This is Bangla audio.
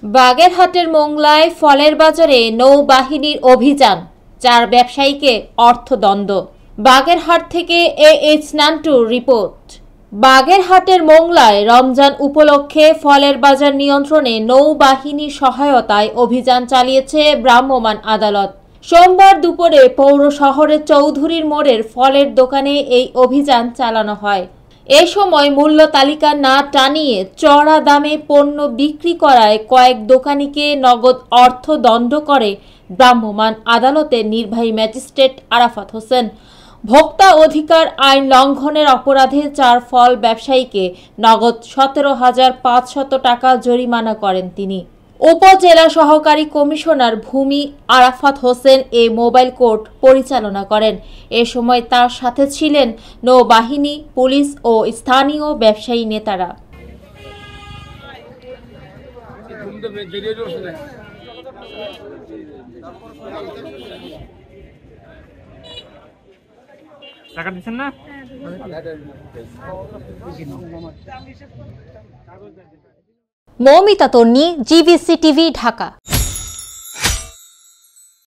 বাগেরহাটের মোংলায় ফলের বাজারে নৌবাহিনীর অভিযান, 4 ব্যবসায়ীকে অর্থদণ্ড। বাগেরহাট থেকে এইচ নান্টুর রিপোর্ট। বাগেরহাটের মোংলায় রমজান উপলক্ষে ফলের বাজার নিয়ন্ত্রণে নৌবাহিনীর সহায়তায় অভিযান চালিয়েছে ভ্রাম্যমাণ আদালত। সোমবার দুপুরে পৌর শহরের চৌধুরীর মোড়ের ফলের দোকানে এই অভিযান চালানো হয়। এ সময় মূল্য তালিকা না টানিয়ে চড়া দামে পণ্য বিক্রি করায় কয়েক দোকানিকে নগদ অর্থদণ্ড করে ভ্রাম্যমাণ আদালতের নির্বাহী ম্যাজিস্ট্রেট আরাফাত হোসেন। ভোক্তা অধিকার আইন লঙ্ঘনের অপরাধে 4 ফল ব্যবসায়ীকে নগদ 17,500 টাকা জরিমানা করেন তিনি। উপজেলা সহকারী কমিশনার ভূমি আরাফাত হোসেন এ মোবাইল কোর্ট পরিচালনা করেন। এ সময় তার সাথে ছিলেন নৌবাহিনী, পুলিশ ও স্থানীয় ব্যবসায়ী নেতারা। টাকা দিচ্ছেন না? মৌমিতা তন্নি, GBC টিভি, ঢাকা।